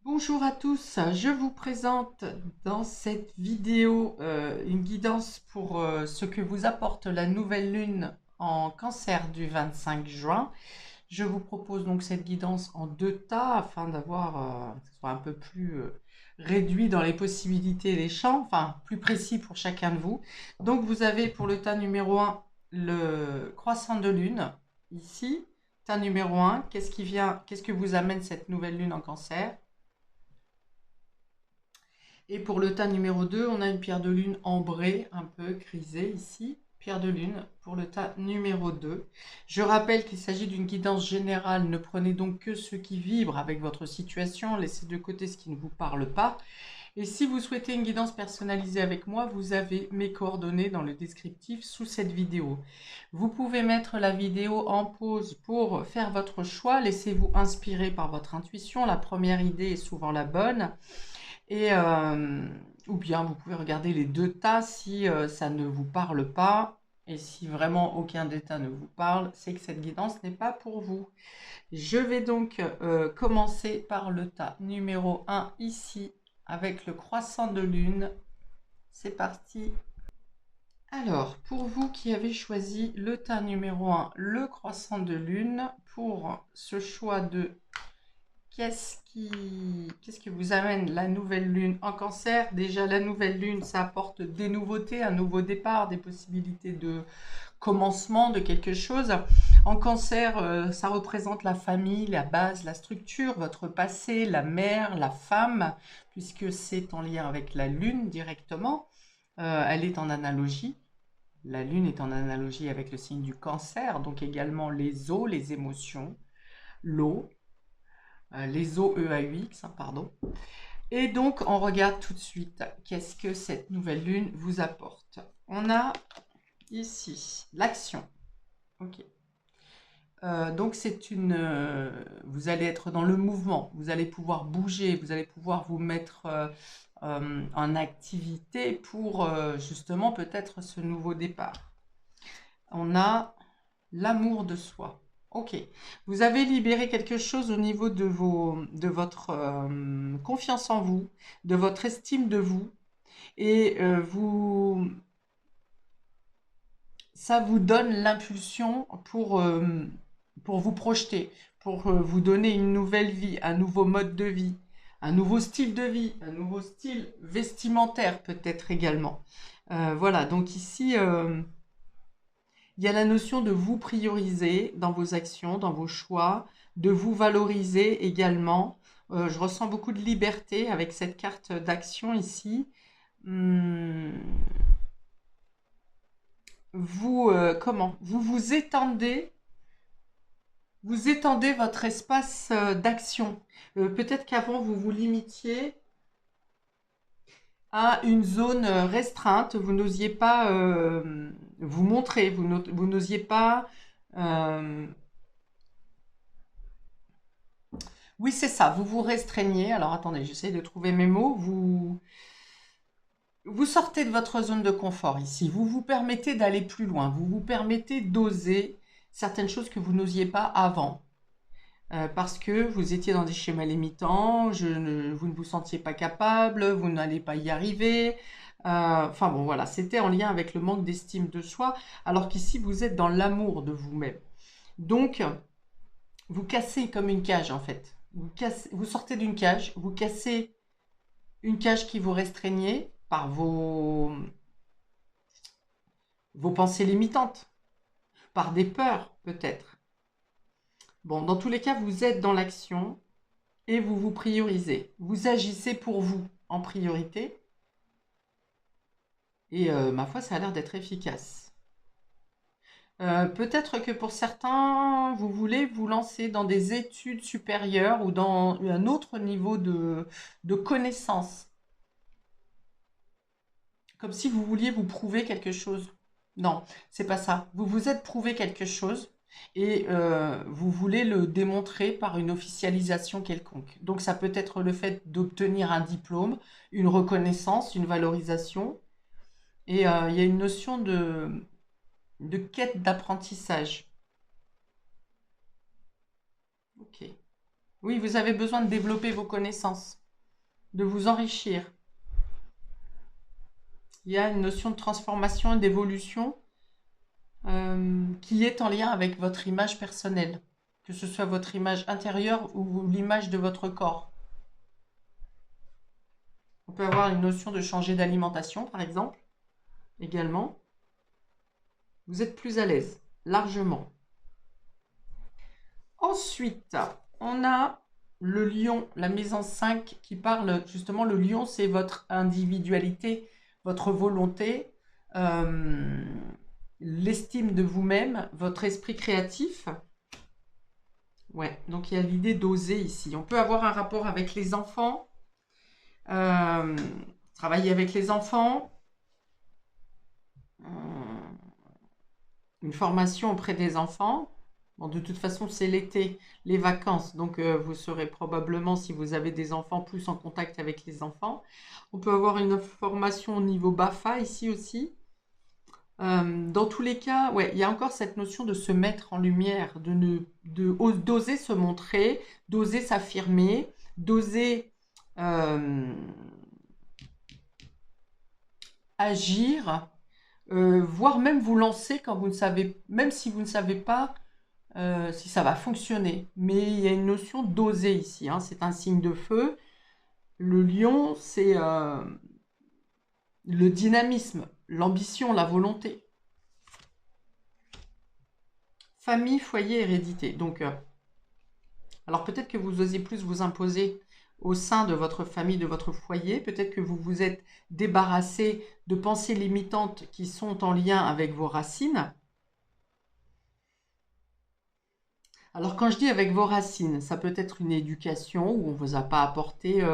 Bonjour à tous, je vous présente dans cette vidéo une guidance pour ce que vous apporte la nouvelle lune en Cancer du 25 juin. Je vous propose donc cette guidance en deux tas afin d'avoir que ce soit un peu plus réduit dans les possibilités et les champs, enfin plus précis pour chacun de vous. Donc vous avez pour le tas numéro 1 le croissant de lune, ici. Tas numéro 1, qu'est-ce que vous amène cette nouvelle lune en Cancer? Et pour le tas numéro 2, on a une pierre de lune ambrée, un peu grisée ici. Pierre de lune pour le tas numéro 2. Je rappelle qu'il s'agit d'une guidance générale. Ne prenez donc que ce qui vibre avec votre situation. Laissez de côté ce qui ne vous parle pas. Et si vous souhaitez une guidance personnalisée avec moi, vous avez mes coordonnées dans le descriptif sous cette vidéo. Vous pouvez mettre la vidéo en pause pour faire votre choix. Laissez-vous inspirer par votre intuition. La première idée est souvent la bonne. Et, ou bien vous pouvez regarder les deux tas si ça ne vous parle pas. Et si vraiment aucun des tas ne vous parle, c'est que cette guidance n'est pas pour vous. Je vais donc commencer par le tas numéro 1 ici avec le croissant de lune. C'est parti. Alors, pour vous qui avez choisi le tas numéro 1, le croissant de lune, pour ce choix de qu'est-ce qui vous amène la nouvelle lune en Cancer? Déjà, la nouvelle lune, ça apporte des nouveautés, un nouveau départ, des possibilités de commencement de quelque chose. En Cancer, ça représente la famille, la base, la structure, votre passé, la mère, la femme, puisque c'est en lien avec la lune directement. Elle est en analogie. La lune est en analogie avec le signe du Cancer, donc également les eaux, les émotions, l'eau, les OEAUX, pardon. Et donc, on regarde tout de suite qu'est-ce que cette nouvelle lune vous apporte. On a ici l'action. Ok. Donc, vous allez être dans le mouvement, vous allez pouvoir bouger, vous allez pouvoir vous mettre en activité pour justement peut-être ce nouveau départ. On a l'amour de soi. Ok. Vous avez libéré quelque chose au niveau de votre confiance en vous, de votre estime de vous, et ça vous donne l'impulsion pour vous projeter, pour vous donner une nouvelle vie, un nouveau mode de vie, un nouveau style de vie, un nouveau style vestimentaire peut-être également. Voilà, donc ici, il y a la notion de vous prioriser dans vos actions, dans vos choix, de vous valoriser également. Je ressens beaucoup de liberté avec cette carte d'action ici. Hum, comment? Vous étendez votre espace d'action. Peut-être qu'avant vous vous limitiez à une zone restreinte, vous n'osiez pas vous montrer, vous n'osiez pas oui, c'est ça, vous vous restreignez. Alors attendez, j'essaie de trouver mes mots. Vous sortez de votre zone de confort ici. Vous vous permettez d'aller plus loin. Vous vous permettez d'oser certaines choses que vous n'osiez pas avant. Parce que vous étiez dans des schémas limitants, vous ne vous sentiez pas capable, vous n'allez pas y arriver. Enfin bon, voilà, c'était en lien avec le manque d'estime de soi, alors qu'ici, vous êtes dans l'amour de vous-même. Donc, vous cassez comme une cage en fait. Vous sortez d'une cage, vous cassez une cage qui vous restreignait par vos pensées limitantes, par des peurs peut-être. Bon, dans tous les cas, vous êtes dans l'action et vous vous priorisez. Vous agissez pour vous en priorité et ma foi, ça a l'air d'être efficace. Peut-être que pour certains, vous voulez vous lancer dans des études supérieures ou dans un autre niveau de connaissance. Comme si vous vouliez vous prouver quelque chose. Non, c'est pas ça. Vous vous êtes prouvé quelque chose et vous voulez le démontrer par une officialisation quelconque. Donc ça peut être le fait d'obtenir un diplôme, une reconnaissance, une valorisation. Et il y a une notion de quête d'apprentissage. Ok. Oui, vous avez besoin de développer vos connaissances, de vous enrichir. Il y a une notion de transformation et d'évolution qui est en lien avec votre image personnelle, que ce soit votre image intérieure ou l'image de votre corps. On peut avoir une notion de changer d'alimentation, par exemple, également. Vous êtes plus à l'aise, largement. Ensuite, on a le lion, la maison 5 qui parle, justement, le lion, c'est votre individualité, votre volonté, l'estime de vous-même, votre esprit créatif. Ouais, donc il y a l'idée d'oser ici. On peut avoir un rapport avec les enfants, travailler avec les enfants, une formation auprès des enfants. Bon, de toute façon, c'est l'été, les vacances, donc vous serez probablement, si vous avez des enfants, plus en contact avec les enfants. On peut avoir une formation au niveau BAFA ici aussi. Dans tous les cas, ouais, il y a encore cette notion de se mettre en lumière, d'oser se montrer, d'oser s'affirmer, d'oser agir, voire même vous lancer quand vous ne savez, même si vous ne savez pas si ça va fonctionner. Mais il y a une notion d'oser ici, hein, c'est un signe de feu. Le lion, c'est le dynamisme, l'ambition, la volonté. Famille, foyer, hérédité. Donc, alors peut-être que vous osez plus vous imposer au sein de votre famille, de votre foyer. Peut-être que vous vous êtes débarrassé de pensées limitantes qui sont en lien avec vos racines. Alors quand je dis avec vos racines, ça peut être une éducation où on ne vous a pas apporté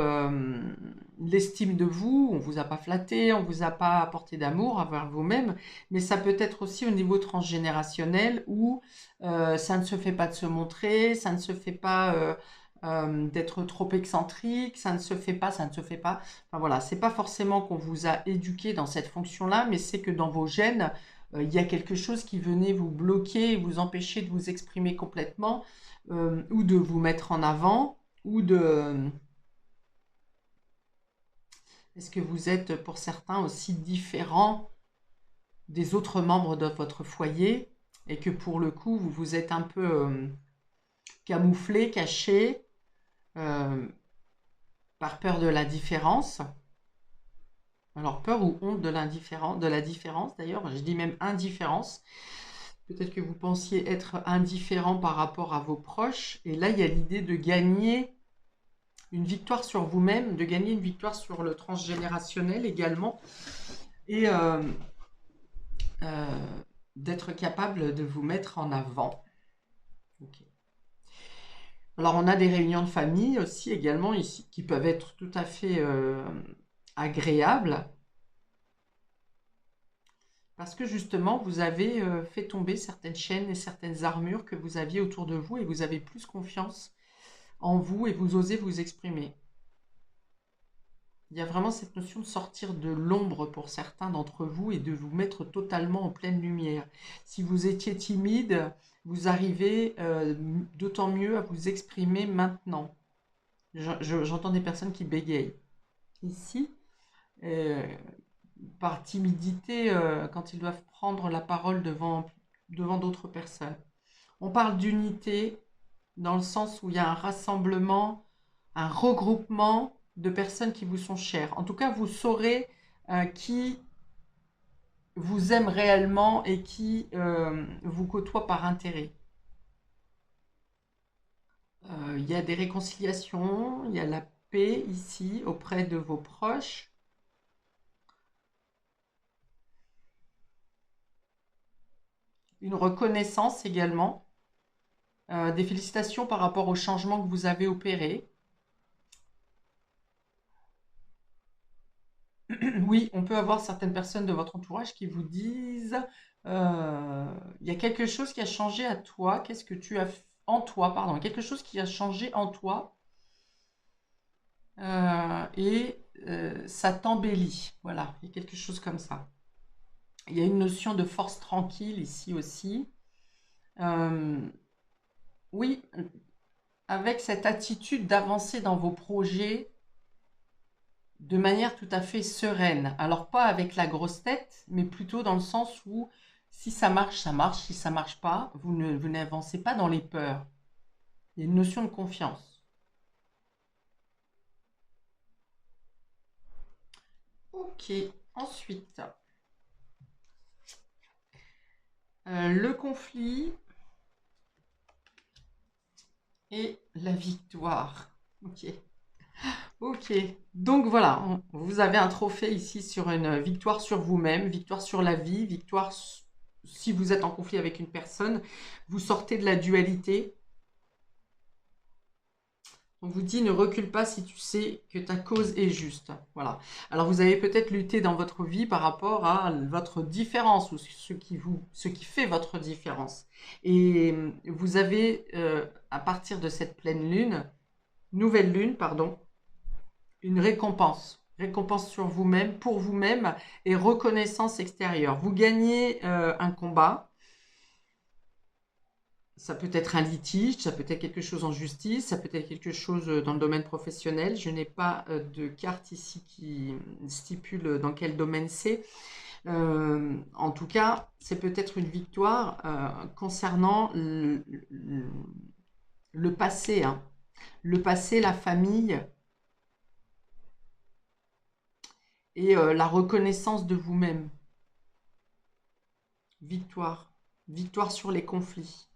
l'estime de vous, on ne vous a pas flatté, on ne vous a pas apporté d'amour envers vous-même, mais ça peut être aussi au niveau transgénérationnel où ça ne se fait pas de se montrer, ça ne se fait pas d'être trop excentrique, ça ne se fait pas, ça ne se fait pas. Enfin voilà, c'est pas forcément qu'on vous a éduqué dans cette fonction-là, mais c'est que dans vos gènes, il y a quelque chose qui venait vous bloquer, vous empêcher de vous exprimer complètement, ou de vous mettre en avant, ou de... Est-ce que vous êtes pour certains aussi différents des autres membres de votre foyer, et que pour le coup, vous vous êtes un peu camouflé, caché, par peur de la différence? Alors, peur ou honte de l'indifférence, de la différence d'ailleurs, je dis même indifférence. Peut-être que vous pensiez être indifférent par rapport à vos proches. Et là, il y a l'idée de gagner une victoire sur vous-même, de gagner une victoire sur le transgénérationnel également. Et d'être capable de vous mettre en avant. Okay. Alors, on a des réunions de famille aussi également ici qui peuvent être tout à fait agréables. Parce que justement, vous avez fait tomber certaines chaînes et certaines armures que vous aviez autour de vous et vous avez plus confiance en vous et vous osez vous exprimer. Il y a vraiment cette notion de sortir de l'ombre pour certains d'entre vous et de vous mettre totalement en pleine lumière. Si vous étiez timide, vous arrivez d'autant mieux à vous exprimer maintenant. J'entends des personnes qui bégayent. Ici, par timidité, quand ils doivent prendre la parole devant d'autres personnes. On parle d'unité dans le sens où il y a un rassemblement, un regroupement de personnes qui vous sont chères. En tout cas, vous saurez qui vous aime réellement et qui vous côtoie par intérêt. Il y a des réconciliations, il y a la paix ici auprès de vos proches. Une reconnaissance également. Des félicitations par rapport au changement que vous avez opéré. Oui, on peut avoir certaines personnes de votre entourage qui vous disent il y a quelque chose qui a changé à toi, qu'est-ce que tu as en toi, pardon, quelque chose qui a changé en toi et ça t'embellit. Voilà, il y a quelque chose comme ça. Il y a une notion de force tranquille ici aussi. Oui, avec cette attitude d'avancer dans vos projets de manière tout à fait sereine. Alors pas avec la grosse tête, mais plutôt dans le sens où si ça marche, ça marche. Si ça marche pas, vous n'avancez pas dans les peurs. Il y a une notion de confiance. Ok, ensuite, le conflit et la victoire. Ok. Ok, donc voilà, vous avez un trophée ici sur une victoire sur vous-même, victoire sur la vie, si vous êtes en conflit avec une personne, vous sortez de la dualité. On vous dit ne recule pas si tu sais que ta cause est juste. Voilà. Alors vous avez peut-être lutté dans votre vie par rapport à votre différence ou ce qui fait votre différence. Et vous avez, à partir de cette pleine lune, nouvelle lune, pardon, une récompense. Récompense sur vous-même, pour vous-même et reconnaissance extérieure. Vous gagnez un combat. Ça peut être un litige, ça peut être quelque chose en justice, ça peut être quelque chose dans le domaine professionnel. Je n'ai pas de carte ici qui stipule dans quel domaine c'est. En tout cas, c'est peut-être une victoire concernant le passé. Hein. Le passé, la famille, et la reconnaissance de vous-même. Victoire. Victoire sur les conflits.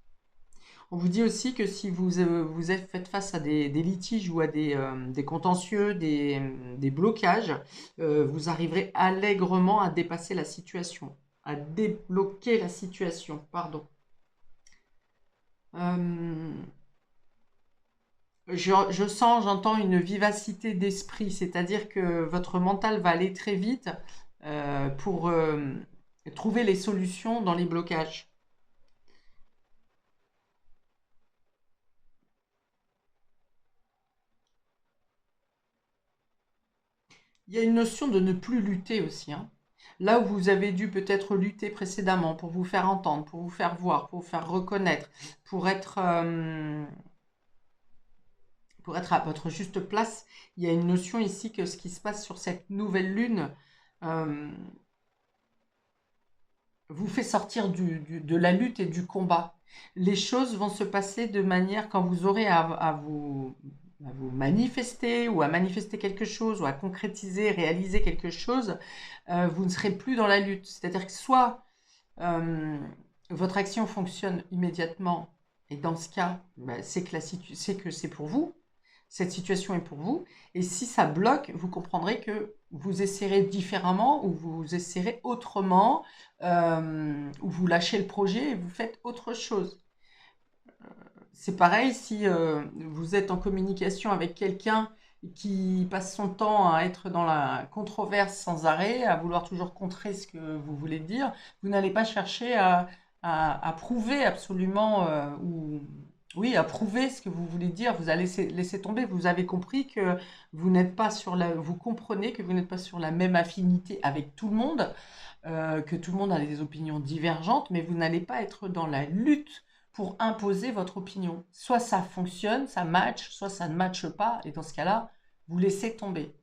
On vous dit aussi que si vous faites face à des litiges ou à des contentieux, des blocages, vous arriverez allègrement à dépasser la situation, à débloquer la situation, pardon. J'entends une vivacité d'esprit, c'est-à-dire que votre mental va aller très vite pour trouver les solutions dans les blocages. Il y a une notion de ne plus lutter aussi. Hein. Là où vous avez dû peut-être lutter précédemment pour vous faire entendre, pour vous faire voir, pour vous faire reconnaître, pour être, euh, pour être à votre juste place, il y a une notion ici que ce qui se passe sur cette nouvelle lune euh, vous fait sortir de la lutte et du combat. Les choses vont se passer de manière, quand vous aurez à vous manifester ou à manifester quelque chose ou à concrétiser, réaliser quelque chose, vous ne serez plus dans la lutte. C'est-à-dire que soit euh, votre action fonctionne immédiatement et dans ce cas, bah, c'est que c'est pour vous, cette situation est pour vous. Et si ça bloque, vous comprendrez que vous essaierez différemment ou vous essaierez autrement, ou vous lâchez le projet et vous faites autre chose. C'est pareil si vous êtes en communication avec quelqu'un qui passe son temps à être dans la controverse sans arrêt, à vouloir toujours contrer ce que vous voulez dire, vous n'allez pas chercher à prouver absolument, ou oui, à prouver ce que vous voulez dire. Vous allez laisser tomber. Vous avez compris que vous n'êtes pas sur vous comprenez que vous n'êtes pas sur la même affinité avec tout le monde, que tout le monde a des opinions divergentes, mais vous n'allez pas être dans la lutte pour imposer votre opinion. Soit ça fonctionne, ça match, soit ça ne matche pas, et dans ce cas-là, vous laissez tomber.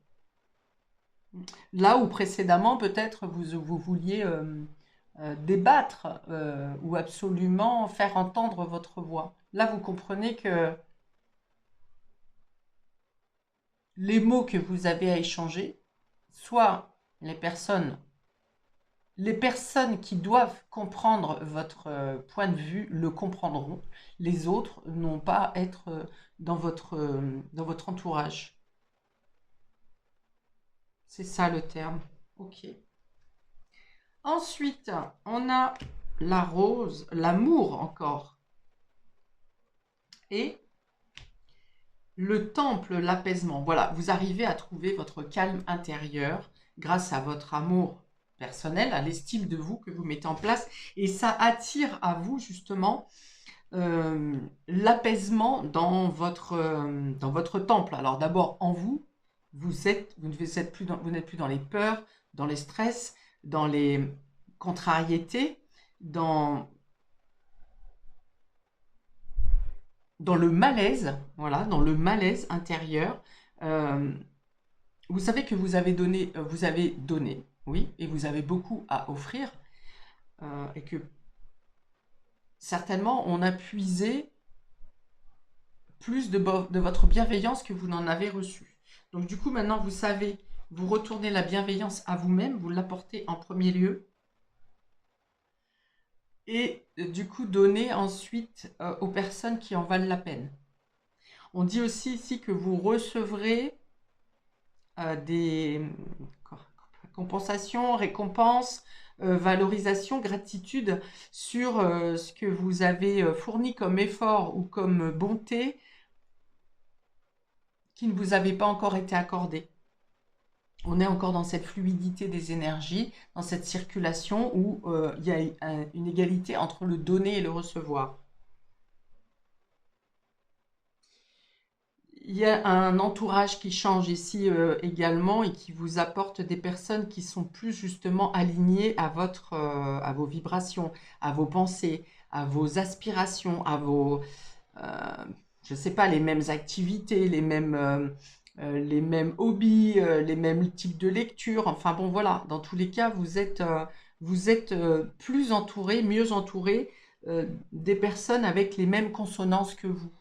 Là où précédemment, peut-être, vous vouliez débattre ou absolument faire entendre votre voix. Là, vous comprenez que les mots que vous avez à échanger, soit les personnes qui doivent comprendre votre point de vue le comprendront. Les autres n'ont pas à être dans votre entourage. C'est ça le terme. Ok. Ensuite, on a la rose, l'amour encore. Et le temple, l'apaisement. Voilà, vous arrivez à trouver votre calme intérieur grâce à votre amour personnel, à l'estime de vous que vous mettez en place. Et ça attire à vous justement l'apaisement dans votre temple. Alors d'abord en vous, vous n'êtes plus dans les peurs, dans les stress, dans les contrariétés, dans dans le malaise, voilà, dans le malaise intérieur. euh, vous savez que vous avez donné, oui, et vous avez beaucoup à offrir, et que certainement on a puisé plus de votre bienveillance que vous n'en avez reçu. Donc du coup, maintenant, vous savez, vous retournez la bienveillance à vous-même, vous l'apportez en premier lieu, et du coup, donner ensuite aux personnes qui en valent la peine. On dit aussi ici que vous recevrez des compensations, récompenses, valorisation, gratitude sur ce que vous avez fourni comme effort ou comme bonté qui ne vous avait pas encore été accordé. On est encore dans cette fluidité des énergies, dans cette circulation où il y a une égalité entre le donner et le recevoir. Il y a un entourage qui change ici également et qui vous apporte des personnes qui sont plus justement alignées à vos vibrations, à vos pensées, à vos aspirations, à vos, je ne sais pas, les mêmes activités, les mêmes hobbies, les mêmes types de lecture. Enfin bon, voilà, dans tous les cas, vous êtes plus entouré, mieux entouré des personnes avec les mêmes consonances que vous.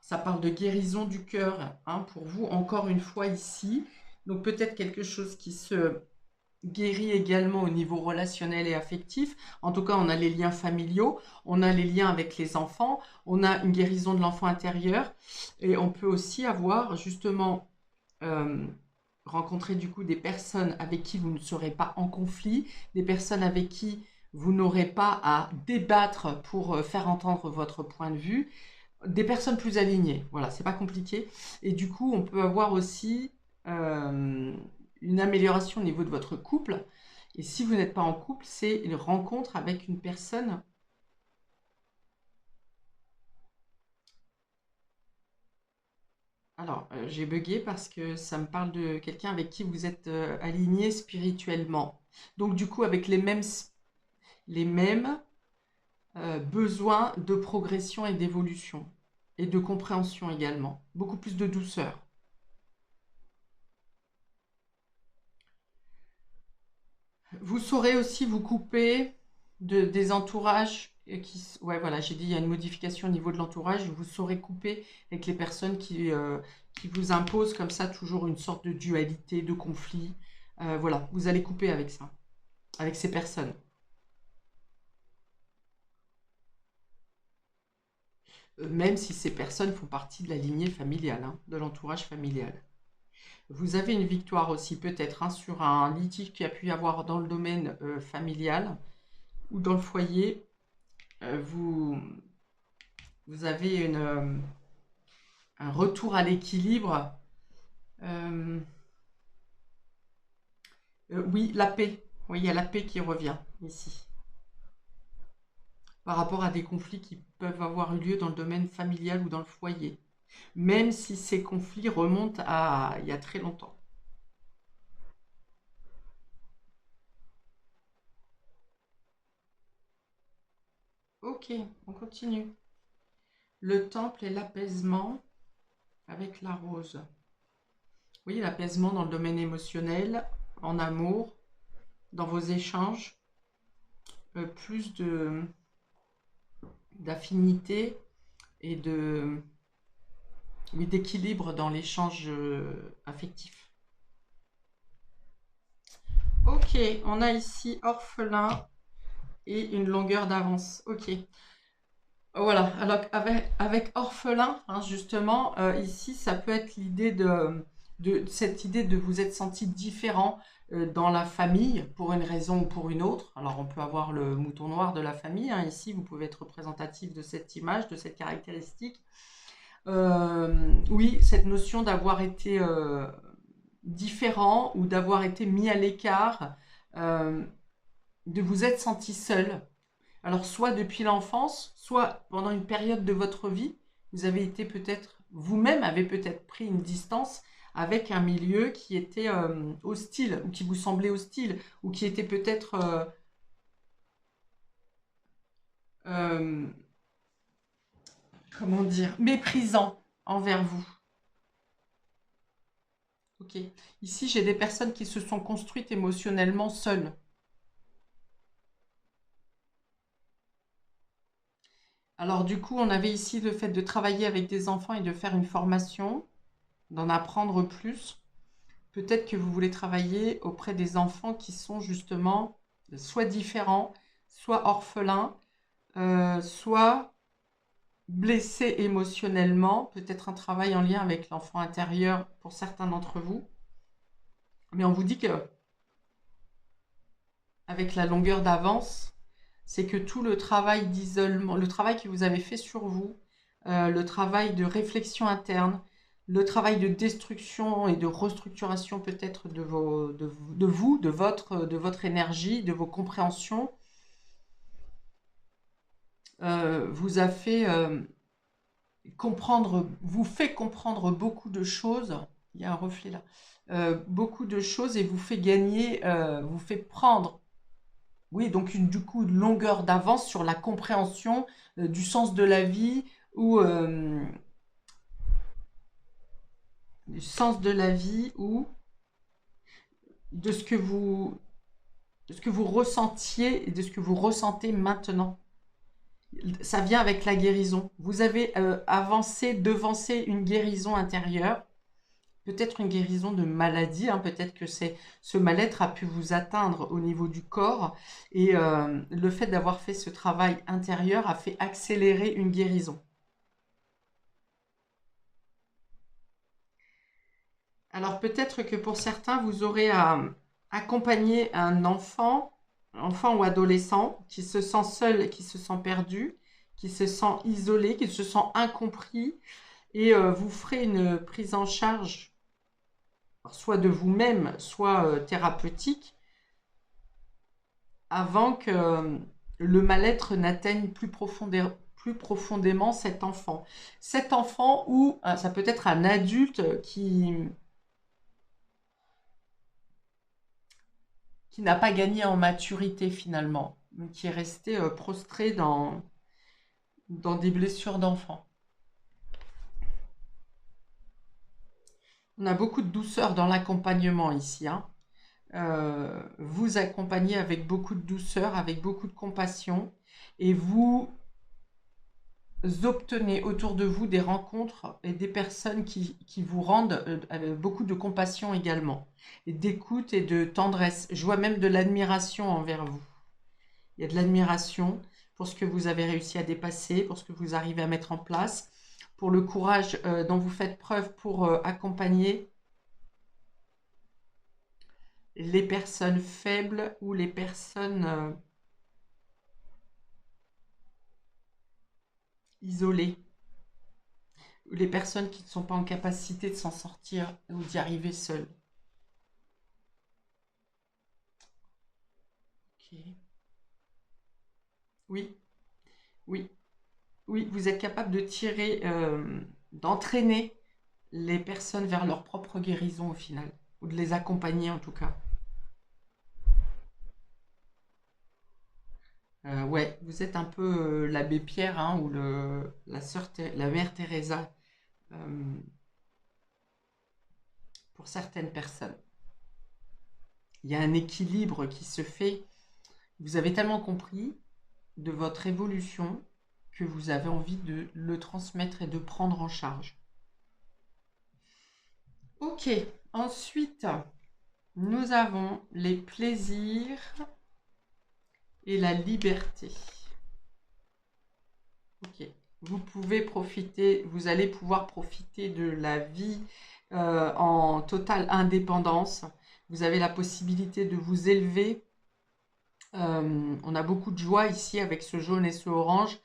Ça parle de guérison du cœur, hein, pour vous, encore une fois ici. Donc peut-être quelque chose qui se guérit également au niveau relationnel et affectif. En tout cas, on a les liens familiaux, on a les liens avec les enfants, on a une guérison de l'enfant intérieur. Et on peut aussi avoir justement rencontré du coup des personnes avec qui vous ne serez pas en conflit, des personnes avec qui vous n'aurez pas à débattre pour faire entendre votre point de vue, des personnes plus alignées. Voilà, c'est pas compliqué. Et du coup, on peut avoir aussi une amélioration au niveau de votre couple. Et si vous n'êtes pas en couple, c'est une rencontre avec une personne. Alors, j'ai bugué parce que ça me parle de quelqu'un avec qui vous êtes aligné spirituellement. Donc, du coup, avec les mêmes besoins de progression et d'évolution et de compréhension également. Beaucoup plus de douceur. Vous saurez aussi vous couper des entourages ouais, voilà, j'ai dit il y a une modification au niveau de l'entourage. Vous saurez couper avec les personnes qui vous imposent comme ça toujours une sorte de dualité, de conflit. Voilà, vous allez couper avec ça, avec ces personnes. Même si ces personnes font partie de la lignée familiale, hein, de l'entourage familial. Vous avez une victoire aussi peut-être, hein, sur un litige qui a pu y avoir dans le domaine familial ou dans le foyer. Vous, vous avez un retour à l'équilibre. Euh, oui, la paix. Oui, il y a la paix qui revient ici. Par rapport à des conflits qui peuvent avoir eu lieu dans le domaine familial ou dans le foyer. Même si ces conflits remontent à il y a très longtemps. Ok, on continue. Le temple et l'apaisement avec la rose. Oui, l'apaisement dans le domaine émotionnel, en amour, dans vos échanges, plus d'affinité et oui, d'équilibre dans l'échange affectif. Ok, on a ici orphelin et une longueur d'avance. Ok. Voilà, alors avec orphelin, hein, justement, ici, ça peut être l'idée de cette idée de vous être senti différent dans la famille pour une raison ou pour une autre. Alors, on peut avoir le mouton noir de la famille, hein, ici, vous pouvez être représentatif de cette image, de cette caractéristique. Oui, cette notion d'avoir été différent ou d'avoir été mis à l'écart, euh, de vous être senti seul. Alors, soit depuis l'enfance, soit pendant une période de votre vie, vous avez été peut-être, vous-même avez peut-être pris une distance avec un milieu qui était hostile, ou qui vous semblait hostile, ou qui était peut-être euh, comment dire, méprisant envers vous. Ok. Ici, j'ai des personnes qui se sont construites émotionnellement seules. Alors du coup, on avait ici le fait de travailler avec des enfants et de faire une formation, d'en apprendre plus. Peut-être que vous voulez travailler auprès des enfants qui sont justement soit différents, soit orphelins, soit blessés émotionnellement. Peut-être un travail en lien avec l'enfant intérieur pour certains d'entre vous. Mais on vous dit que avec la longueur d'avance, c'est que tout le travail d'isolement, le travail que vous avez fait sur vous, le travail de réflexion interne, le travail de destruction et de restructuration peut-être de vous, de votre énergie, de vos compréhensions, vous a fait comprendre, vous fait comprendre beaucoup de choses. Il y a un reflet là. Beaucoup de choses et vous fait gagner, vous fait prendre. Oui, donc du coup, une longueur d'avance sur la compréhension du sens de la vie ou du sens de la vie ou de ce que vous ressentiez et de ce que vous ressentez maintenant. Ça vient avec la guérison. Vous avez avancé, devancé une guérison intérieure, peut-être une guérison de maladie, hein, peut-être que ce mal-être a pu vous atteindre au niveau du corps et le fait d'avoir fait ce travail intérieur a fait accélérer une guérison. Alors peut-être que pour certains, vous aurez à accompagner un enfant ou adolescent qui se sent seul, qui se sent perdu, qui se sent isolé, qui se sent incompris et vous ferez une prise en charge soit de vous-même, soit thérapeutique, avant que le mal-être n'atteigne plus profondément cet enfant. Cet enfant ou ça peut être un adulte qui n'a pas gagné en maturité finalement, mais qui est resté prostré dans des blessures d'enfant. On a beaucoup de douceur dans l'accompagnement ici, hein. Vous accompagnez avec beaucoup de douceur, avec beaucoup de compassion, et vous obtenez autour de vous des rencontres et des personnes qui vous rendent avec beaucoup de compassion également, et d'écoute et de tendresse. Je vois même de l'admiration envers vous. Il y a de l'admiration pour ce que vous avez réussi à dépasser, pour ce que vous arrivez à mettre en place, pour le courage dont vous faites preuve pour accompagner les personnes faibles ou les personnes isolées, ou les personnes qui ne sont pas en capacité de s'en sortir ou d'y arriver seules. Ok. Oui, oui, oui, vous êtes capable de tirer, d'entraîner les personnes vers leur propre guérison au final, ou de les accompagner en tout cas. Ouais, vous êtes un peu l'abbé Pierre, hein, ou la mère Teresa euh, pour certaines personnes. Il y a un équilibre qui se fait. Vous avez tellement compris de votre évolution que vous avez envie de le transmettre et de prendre en charge. Ok, ensuite, nous avons les plaisirs et la liberté. Ok, vous allez pouvoir profiter de la vie en totale indépendance. Vous avez la possibilité de vous élever. On a beaucoup de joie ici avec ce jaune et ce orange.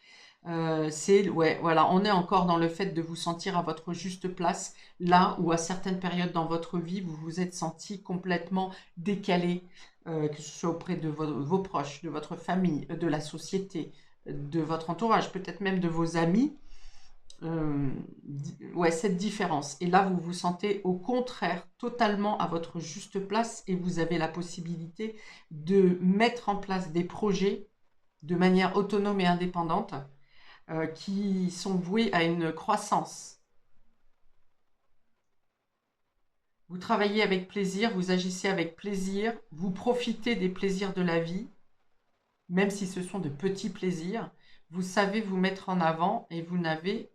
Ouais, voilà, on est encore dans le fait de vous sentir à votre juste place, là où à certaines périodes dans votre vie, vous vous êtes senti complètement décalé, que ce soit auprès de vos proches, de votre famille, de la société, de votre entourage, peut-être même de vos amis. Ouais, cette différence. Et là, vous vous sentez au contraire totalement à votre juste place et vous avez la possibilité de mettre en place des projets de manière autonome et indépendante qui sont voués à une croissance. Vous travaillez avec plaisir, vous agissez avec plaisir, vous profitez des plaisirs de la vie, même si ce sont de petits plaisirs. Vous savez vous mettre en avant et vous n'avez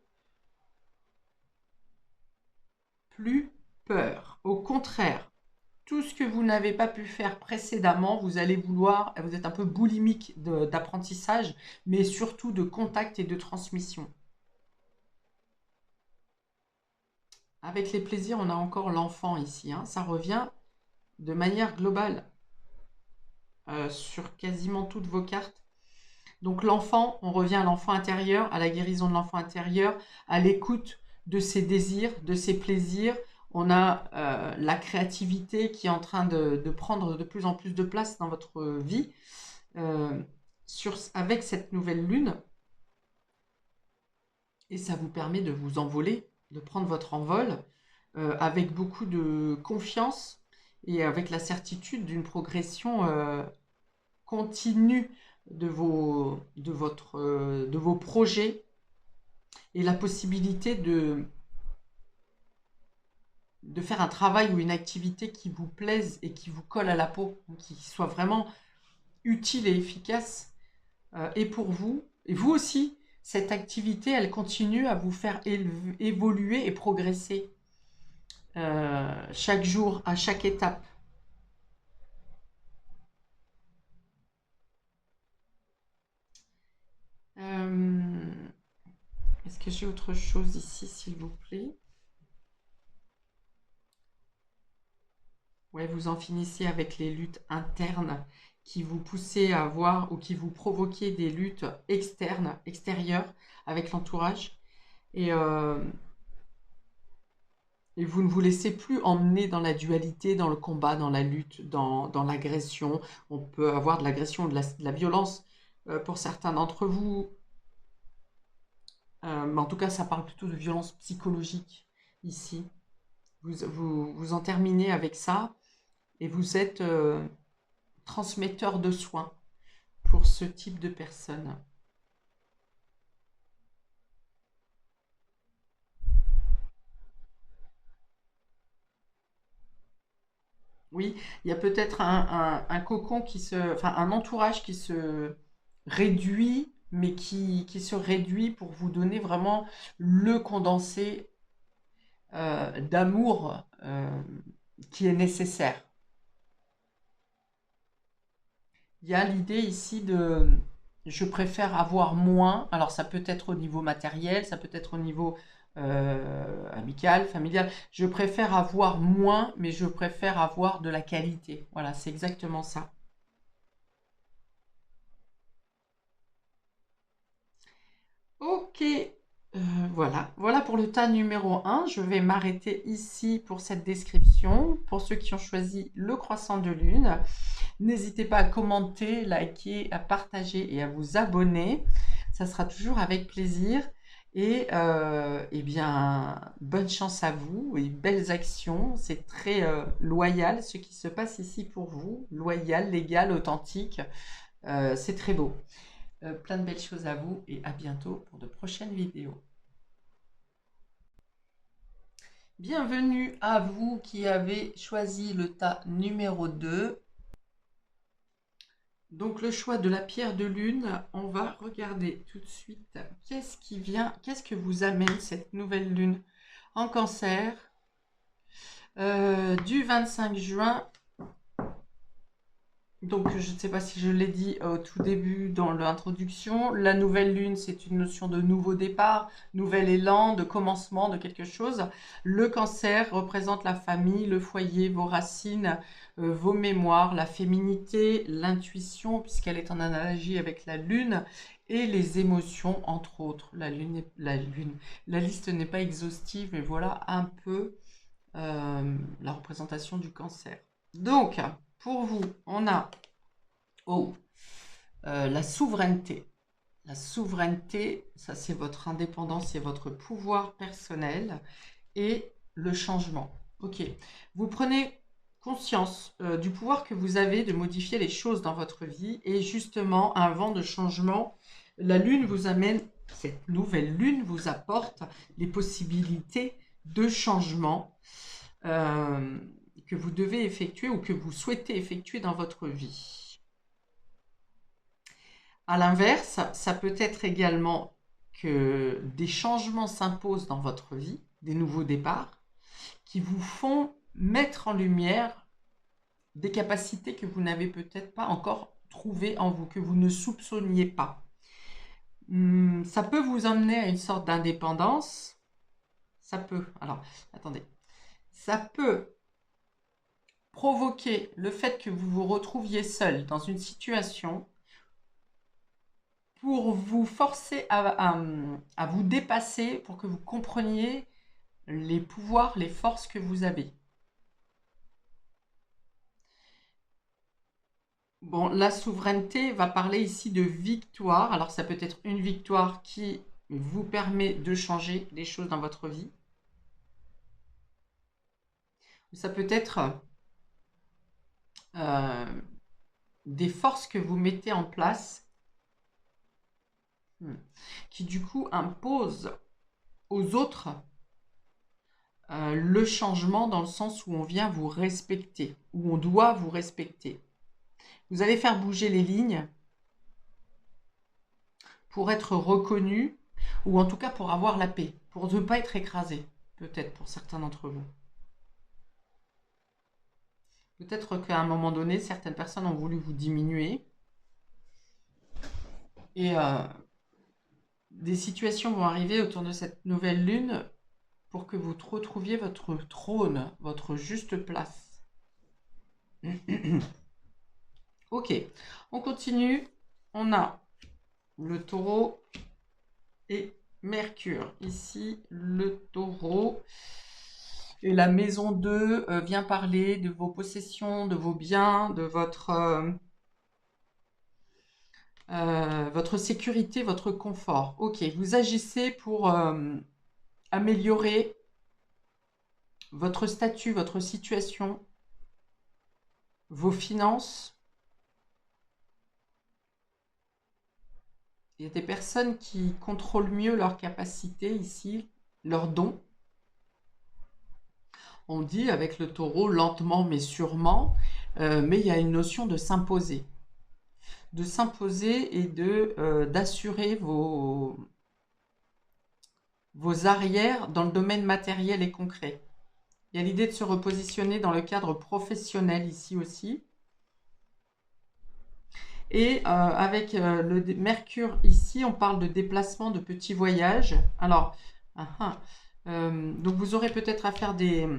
plus peur. Au contraire, tout ce que vous n'avez pas pu faire précédemment, vous allez vouloir, vous êtes un peu boulimique d'apprentissage, mais surtout de contact et de transmission. Avec les plaisirs, on a encore l'enfant ici, hein. Ça revient de manière globale sur quasiment toutes vos cartes. Donc l'enfant, on revient à l'enfant intérieur, à la guérison de l'enfant intérieur, à l'écoute de ses désirs, de ses plaisirs. On a la créativité qui est en train de prendre de plus en plus de place dans votre vie avec cette nouvelle lune. Et ça vous permet de vous envoler, de prendre votre envol avec beaucoup de confiance et avec la certitude d'une progression continue de vos projets et la possibilité de faire un travail ou une activité qui vous plaise et qui vous colle à la peau, qui soit vraiment utile et efficace et pour vous, et vous aussi. Cette activité, elle continue à vous faire évoluer et progresser chaque jour, à chaque étape. Est-ce que j'ai autre chose ici, s'il vous plaît? Ouais, vous en finissez avec les luttes internes qui vous poussaient à avoir ou qui vous provoquaient des luttes extérieures avec l'entourage. Et vous ne vous laissez plus emmener dans la dualité, dans le combat, dans la lutte, dans l'agression. On peut avoir de l'agression, de la violence pour certains d'entre vous. Mais en tout cas, ça parle plutôt de violence psychologique ici. Vous en terminez avec ça et vous êtes transmetteur de soins pour ce type de personnes. Oui, il y a peut-être un cocon enfin un entourage qui se réduit, mais qui se réduit pour vous donner vraiment le condensé d'amour qui est nécessaire. Il y a l'idée ici de je préfère avoir moins. Alors ça peut être au niveau matériel, ça peut être au niveau amical, familial. Je préfère avoir moins, mais je préfère avoir de la qualité. Voilà, c'est exactement ça. Ok, voilà pour le tas numéro 1. Je vais m'arrêter ici pour cette description. Pour ceux qui ont choisi le croissant de lune, n'hésitez pas à commenter, liker, à partager et à vous abonner. Ça sera toujours avec plaisir. Et eh bien, bonne chance à vous et belles actions. C'est très loyal ce qui se passe ici pour vous. Loyal, légal, authentique. C'est très beau. Plein de belles choses à vous et à bientôt pour de prochaines vidéos. Bienvenue à vous qui avez choisi le tas numéro 2. Donc le choix de la pierre de lune, on va regarder tout de suite qu'est-ce qui vient, qu'est-ce que vous amène cette nouvelle lune en Cancer du 25 juin. Donc je ne sais pas si je l'ai dit au tout début dans l'introduction, la nouvelle lune c'est une notion de nouveau départ, nouvel élan, de commencement de quelque chose. Le Cancer représente la famille, le foyer, vos racines, vos mémoires, la féminité, l'intuition puisqu'elle est en analogie avec la lune et les émotions entre autres. La liste n'est pas exhaustive mais voilà un peu la représentation du Cancer. Donc pour vous, on a la souveraineté. La souveraineté, ça c'est votre indépendance, c'est votre pouvoir personnel et le changement. Ok, vous prenez conscience du pouvoir que vous avez de modifier les choses dans votre vie et justement un vent de changement. La lune vous amène cette nouvelle lune vous apporte les possibilités de changement que vous devez effectuer ou que vous souhaitez effectuer dans votre vie. À l'inverse, ça peut être également que des changements s'imposent dans votre vie, des nouveaux départs, qui vous font mettre en lumière des capacités que vous n'avez peut-être pas encore trouvées en vous, que vous ne soupçonniez pas. Ça peut vous emmener à une sorte d'indépendance. Ça peut, alors, attendez, ça peut provoquer le fait que vous vous retrouviez seul dans une situation pour vous forcer à vous dépasser, pour que vous compreniez les pouvoirs, les forces que vous avez. Bon, la souveraineté va parler ici de victoire. Alors, ça peut être une victoire qui vous permet de changer des choses dans votre vie. Ça peut être des forces que vous mettez en place qui, du coup, imposent aux autres le changement dans le sens où on vient vous respecter, où on doit vous respecter. Vous allez faire bouger les lignes pour être reconnu, ou en tout cas pour avoir la paix, pour ne pas être écrasé, peut-être pour certains d'entre vous. Peut-être qu'à un moment donné, certaines personnes ont voulu vous diminuer, et des situations vont arriver autour de cette nouvelle lune pour que vous retrouviez votre trône, votre juste place. Ok, on continue. On a le taureau et Mercure. Ici, le taureau. Et la maison 2 vient parler de vos possessions, de vos biens, de votre sécurité, votre confort. Ok, vous agissez pour améliorer votre statut, votre situation, vos finances. Il y a des personnes qui contrôlent mieux leurs capacités ici, leurs dons. On dit avec le taureau lentement mais sûrement, mais il y a une notion de s'imposer. De s'imposer et d'assurer vos arrières dans le domaine matériel et concret. Il y a l'idée de se repositionner dans le cadre professionnel ici aussi. Et avec le Mercure ici, on parle de déplacement, de petits voyages. Alors, donc vous aurez peut-être à faire des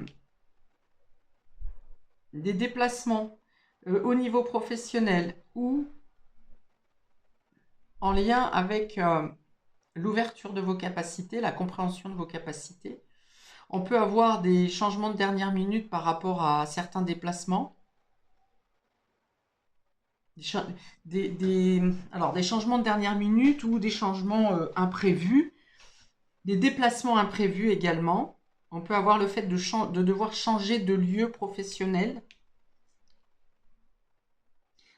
déplacements au niveau professionnel ou en lien avec l'ouverture de vos capacités, la compréhension de vos capacités. On peut avoir des changements de dernière minute par rapport à certains déplacements. Alors, des changements de dernière minute ou des changements imprévus, des déplacements imprévus également. On peut avoir le fait de devoir changer de lieu professionnel.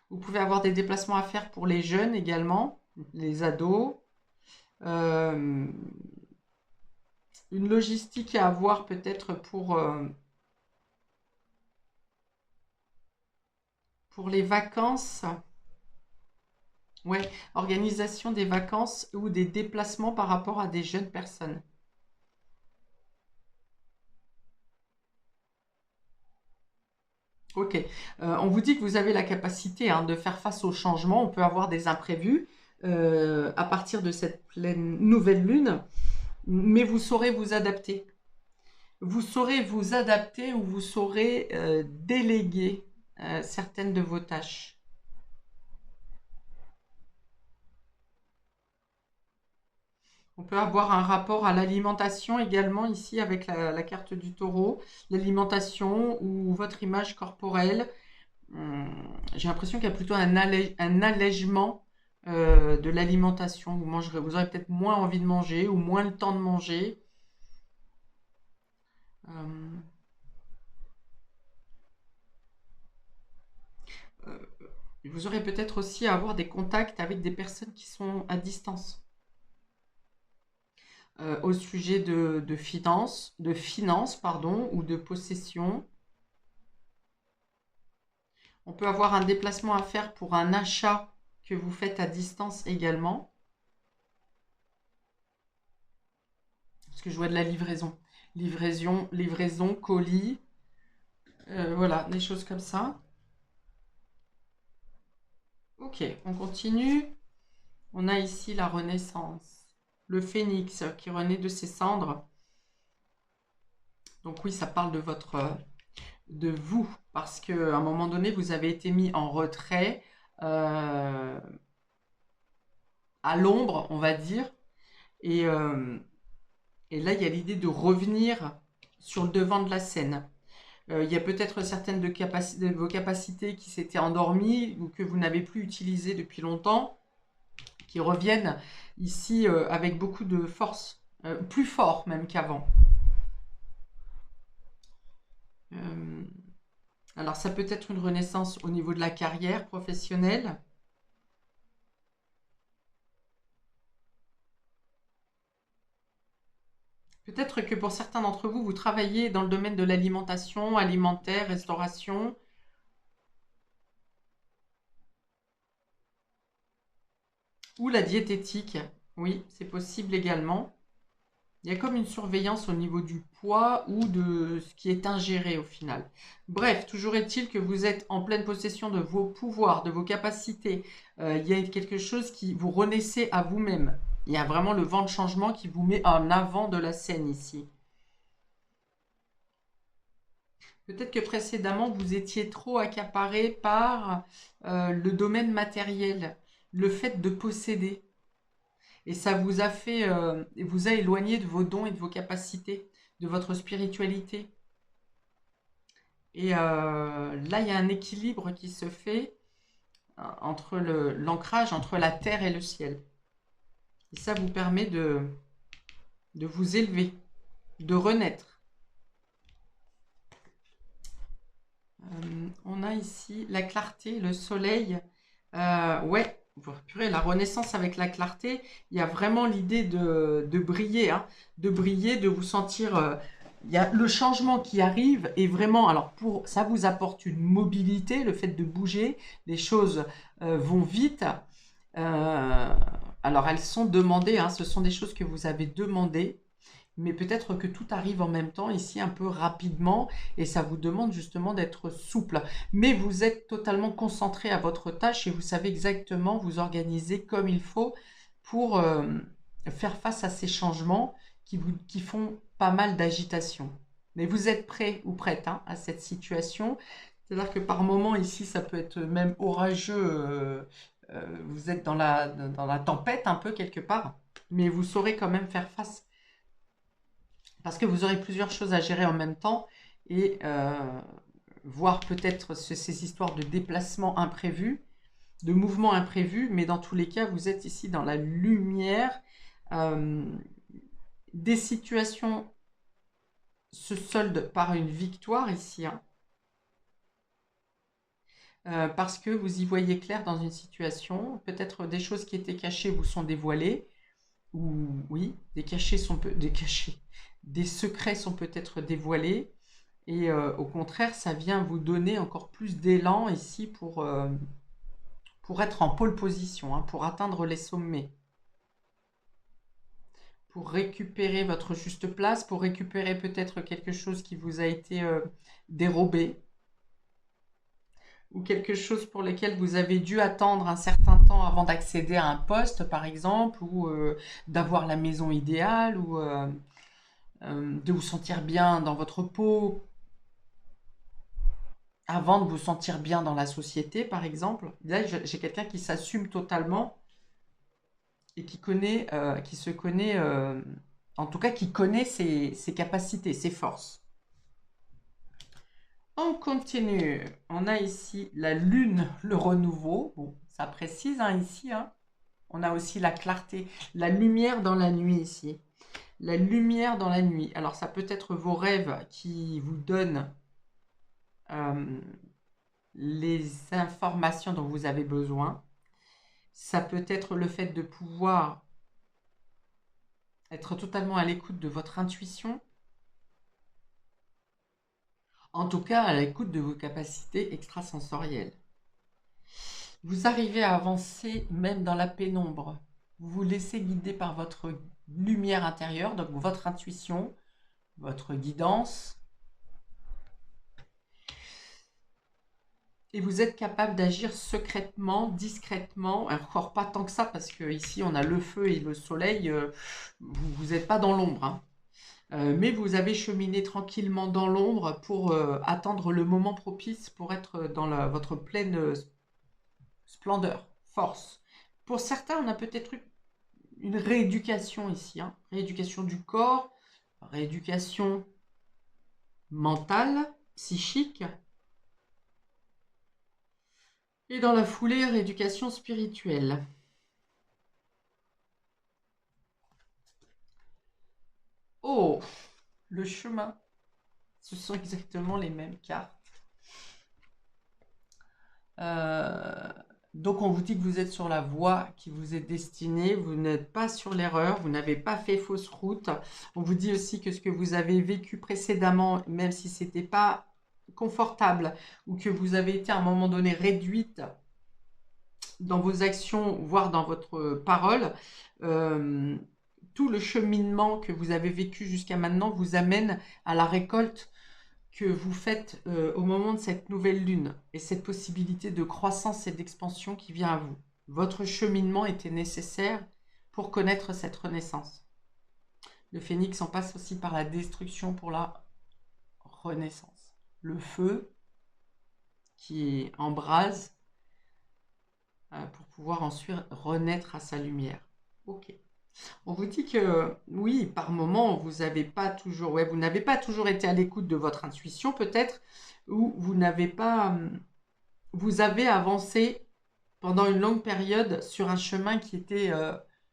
Vous pouvez avoir des déplacements à faire pour les jeunes également, les ados. Une logistique à avoir peut-être pour les vacances. Ouais, organisation des vacances ou des déplacements par rapport à des jeunes personnes. Ok, on vous dit que vous avez la capacité de faire face au changement. On peut avoir des imprévus à partir de cette nouvelle lune, mais vous saurez vous adapter. Vous saurez vous adapter ou vous saurez déléguer certaines de vos tâches. On peut avoir un rapport à l'alimentation également ici avec la carte du taureau. L'alimentation ou votre image corporelle. J'ai l'impression qu'il y a plutôt un allègement de l'alimentation. Vous aurez peut-être moins envie de manger ou moins le temps de manger. Vous aurez peut-être aussi à avoir des contacts avec des personnes qui sont à distance. au sujet de finances, pardon, ou de possession. On peut avoir un déplacement à faire pour un achat que vous faites à distance également. Parce que je vois de la livraison. Livraison, colis, voilà, des choses comme ça. Ok, on continue. On a ici la renaissance. Le phénix qui renaît de ses cendres. Donc oui, ça parle de vous, parce qu'à un moment donné, vous avez été mis en retrait, euh, à l'ombre, on va dire. Et, euh, et là, il y a l'idée de revenir sur le devant de la scène. Il y a peut-être certaines de vos capacités qui s'étaient endormies ou que vous n'avez plus utilisées depuis longtemps, qui reviennent ici avec beaucoup de force, plus fort même qu'avant. Euh, alors ça peut être une renaissance au niveau de la carrière professionnelle. Peut-être que pour certains d'entre vous, vous travaillez dans le domaine de l'alimentation, alimentaire, restauration, ou la diététique. Oui, c'est possible également. Il y a comme une surveillance au niveau du poids ou de ce qui est ingéré au final. Bref, toujours est-il que vous êtes en pleine possession de vos pouvoirs, de vos capacités. Il y a quelque chose qui vous renaissez à vous-même. Il y a vraiment le vent de changement qui vous met en avant de la scène ici. Peut-être que précédemment, vous étiez trop accaparé par le domaine matériel, le fait de posséder. Et ça vous a fait, vous a éloigné de vos dons et de vos capacités, de votre spiritualité. Et là, il y a un équilibre qui se fait entre l'ancrage entre la terre et le ciel. Et ça vous permet de vous élever, de renaître. On a ici la clarté, le soleil. Ouais, purée, la renaissance avec la clarté, il y a vraiment l'idée de briller, hein, de briller, de vous sentir. Il y a le changement qui arrive et vraiment, alors ça vous apporte une mobilité, le fait de bouger, les choses vont vite. Euh, alors elles sont demandées, hein, ce sont des choses que vous avez demandées, mais peut-être que tout arrive en même temps ici un peu rapidement et ça vous demande justement d'être souple. Mais vous êtes totalement concentré à votre tâche et vous savez exactement vous organiser comme il faut pour faire face à ces changements qui font pas mal d'agitation. Mais vous êtes prêt ou prête, hein, à cette situation. C'est-à-dire que par moment ici, ça peut être même orageux. Vous êtes dans la tempête un peu quelque part, mais vous saurez quand même faire face parce que vous aurez plusieurs choses à gérer en même temps et voir peut-être ces histoires de déplacements imprévus, de mouvements imprévus, mais dans tous les cas, vous êtes ici dans la lumière. Euh, des situations se soldent par une victoire ici, hein, parce que vous y voyez clair dans une situation. Peut-être des choses qui étaient cachées vous sont dévoilées, ou oui, des secrets sont peut-être dévoilés. Et au contraire, ça vient vous donner encore plus d'élan ici pour être en pole position, hein, pour atteindre les sommets, pour récupérer votre juste place, pour récupérer peut-être quelque chose qui vous a été dérobé, ou quelque chose pour lequel vous avez dû attendre un certain temps avant d'accéder à un poste, par exemple, ou d'avoir la maison idéale, ou de vous sentir bien dans votre peau, avant de vous sentir bien dans la société, par exemple. Là, j'ai quelqu'un qui s'assume totalement et qui se connaît, en tout cas, qui connaît ses capacités, ses forces. On continue. On a ici la lune, le renouveau. Bon, ça précise, hein, ici, hein. On a aussi la clarté, la lumière dans la nuit ici. La lumière dans la nuit. Alors, ça peut être vos rêves qui vous donnent euh, les informations dont vous avez besoin. Ça peut être le fait de pouvoir être totalement à l'écoute de votre intuition, en tout cas à l'écoute de vos capacités extrasensorielles. Vous arrivez à avancer même dans la pénombre. Vous vous laissez guider par votre lumière intérieure, donc votre intuition, votre guidance. Et vous êtes capable d'agir secrètement, discrètement, encore pas tant que ça, parce que ici on a le feu et le soleil, vous n'êtes pas dans l'ombre, hein. Mais vous avez cheminé tranquillement dans l'ombre pour attendre le moment propice pour être dans votre pleine splendeur, force. Pour certains, on a peut-être eu une rééducation ici, hein. Rééducation du corps, rééducation mentale, psychique, et dans la foulée, rééducation spirituelle. Oh, le chemin. Ce sont exactement les mêmes cartes. Donc on vous dit que vous êtes sur la voie qui vous est destinée, vous n'êtes pas sur l'erreur, vous n'avez pas fait fausse route. On vous dit aussi que ce que vous avez vécu précédemment, même si ce n'était pas confortable ou que vous avez été à un moment donné réduite dans vos actions, voire dans votre parole, tout le cheminement que vous avez vécu jusqu'à maintenant vous amène à la récolte que vous faites au moment de cette nouvelle lune et cette possibilité de croissance et d'expansion qui vient à vous. Votre cheminement était nécessaire pour connaître cette renaissance. Le phénix en passe aussi par la destruction pour la renaissance. Le feu qui embrase pour pouvoir ensuite renaître à sa lumière. Ok. On vous dit que oui, par moment, vous n'avez pas toujours, vous n'avez pas toujours été à l'écoute de votre intuition peut-être, ou vous n'avez pas, vous avez avancé pendant une longue période sur un chemin qui était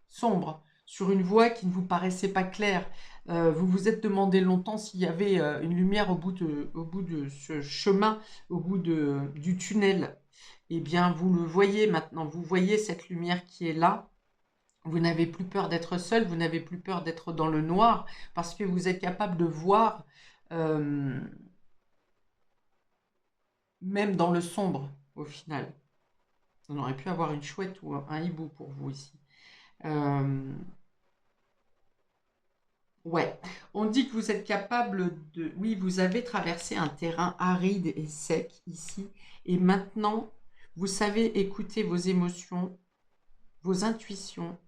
sombre, sur une voie qui ne vous paraissait pas claire. Vous vous êtes demandé longtemps s'il y avait une lumière au bout de ce chemin, au bout du tunnel. Eh bien, vous le voyez maintenant, vous voyez cette lumière qui est là. Vous n'avez plus peur d'être seul, vous n'avez plus peur d'être dans le noir, parce que vous êtes capable de voir, même dans le sombre, au final. On aurait pu avoir une chouette ou un hibou pour vous ici. Ouais, on dit que vous êtes capable de... Oui, vous avez traversé un terrain aride et sec ici, et maintenant, vous savez écouter vos émotions, vos intuitions.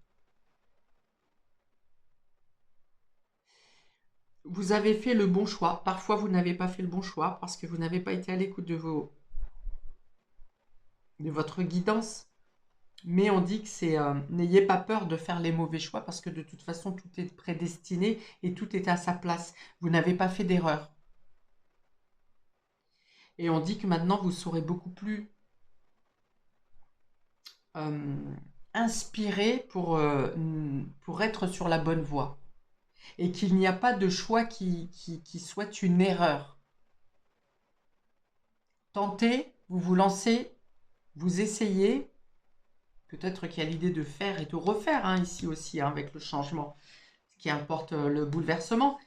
Vous avez fait le bon choix. Parfois, vous n'avez pas fait le bon choix parce que vous n'avez pas été à l'écoute de votre guidance. Mais on dit que c'est n'ayez pas peur de faire les mauvais choix parce que de toute façon, tout est prédestiné et tout est à sa place. Vous n'avez pas fait d'erreur. Et on dit que maintenant, vous serez beaucoup plus inspiré pour être sur la bonne voie. Et qu'il n'y a pas de choix qui soit une erreur. Tentez, vous vous lancez, vous essayez. Peut-être qu'il y a l'idée de faire et de refaire ici aussi avec le changement, ce qui importe le bouleversement.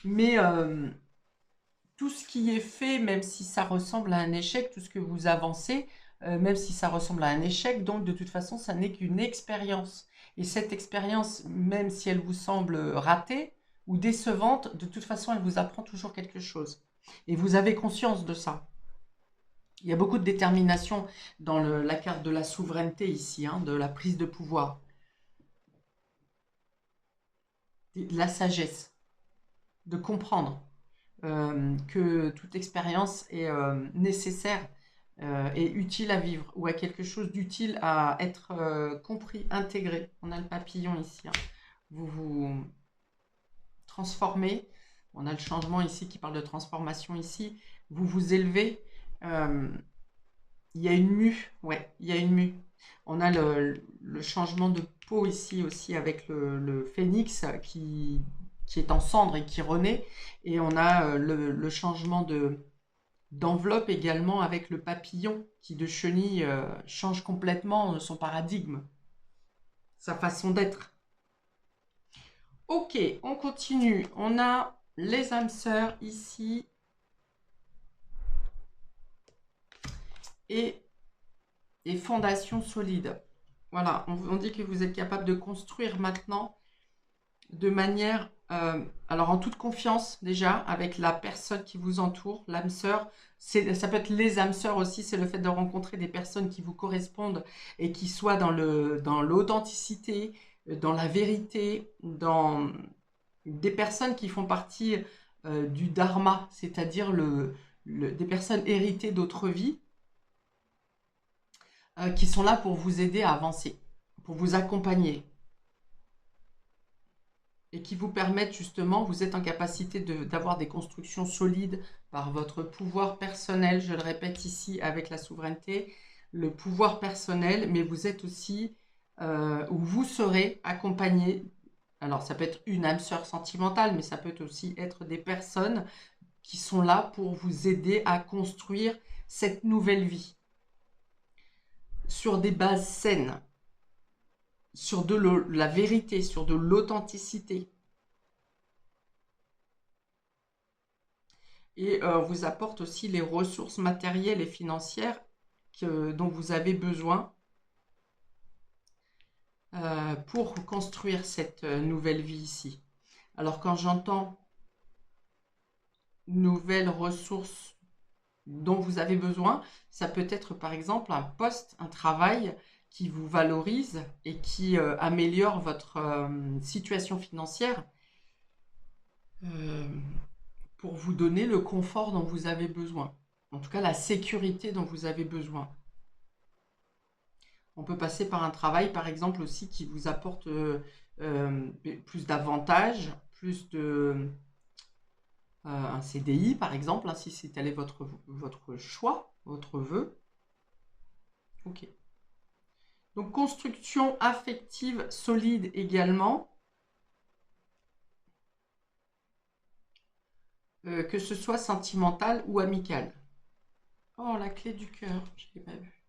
Mais tout ce qui est fait, même si ça ressemble à un échec, tout ce que vous avancez, même si ça ressemble à un échec, donc de toute façon, ça n'est qu'une expérience. Et cette expérience, même si elle vous semble ratée ou décevante, de toute façon, elle vous apprend toujours quelque chose. Et vous avez conscience de ça. Il y a beaucoup de détermination dans la carte de la souveraineté ici, de la prise de pouvoir. De la sagesse, de comprendre que toute expérience est nécessaire et utile à vivre, ou à quelque chose d'utile à être compris, intégré. On a le papillon ici. Vous vous transformez. On a le changement ici qui parle de transformation ici. Vous vous élevez. Il y a une mue, il y a une mue. On a le changement de peau ici aussi avec le phénix qui est en cendre et qui renaît. Et on a le changement d'enveloppe également avec le papillon qui de chenille change complètement son paradigme, sa façon d'être. Ok, on continue. On a les âmes sœurs ici. Et fondations solides. Voilà, on dit que vous êtes capable de construire maintenant de manière, alors en toute confiance déjà, avec la personne qui vous entoure, l'âme sœur. Ça peut être les âmes sœurs aussi, c'est le fait de rencontrer des personnes qui vous correspondent et qui soient dans l'authenticité, dans la vérité, dans des personnes qui font partie du dharma, c'est-à-dire des personnes héritées d'autres vies, qui sont là pour vous aider à avancer, pour vous accompagner et qui vous permettent justement, vous êtes en capacité d'avoir des constructions solides par votre pouvoir personnel, je le répète ici avec la souveraineté, le pouvoir personnel, mais vous êtes aussi, ou vous serez accompagné, alors ça peut être une âme sœur sentimentale, mais ça peut aussi être des personnes qui sont là pour vous aider à construire cette nouvelle vie sur des bases saines, sur de la vérité, sur de l'authenticité. Et vous apporte aussi les ressources matérielles et financières dont vous avez besoin pour construire cette nouvelle vie ici. Alors quand j'entends nouvelles ressources dont vous avez besoin, ça peut être par exemple un poste, un travail qui vous valorise et qui améliore votre situation financière pour vous donner le confort dont vous avez besoin. En tout cas, la sécurité dont vous avez besoin. On peut passer par un travail, par exemple, aussi qui vous apporte plus d'avantages, plus de... un CDI, par exemple, hein, si c'est tel est votre choix, votre vœu. Ok. Donc, construction affective solide également. Que ce soit sentimental ou amical. Oh, la clé du cœur, je ne l'ai pas vu.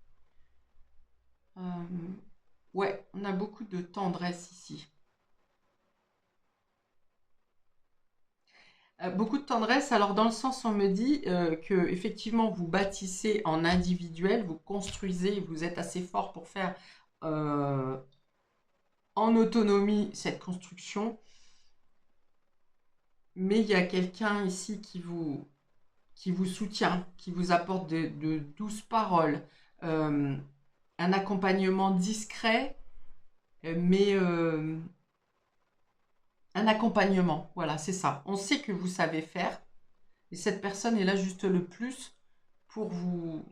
Ouais, on a beaucoup de tendresse ici. Beaucoup de tendresse, alors dans le sens on me dit que effectivement vous bâtissez en individuel, vous construisez, vous êtes assez fort pour faire en autonomie cette construction, mais il y a quelqu'un ici qui vous soutient, qui vous apporte de douces paroles, un accompagnement discret, mais un accompagnement, voilà, c'est ça. On sait que vous savez faire, et cette personne est là juste le plus pour vous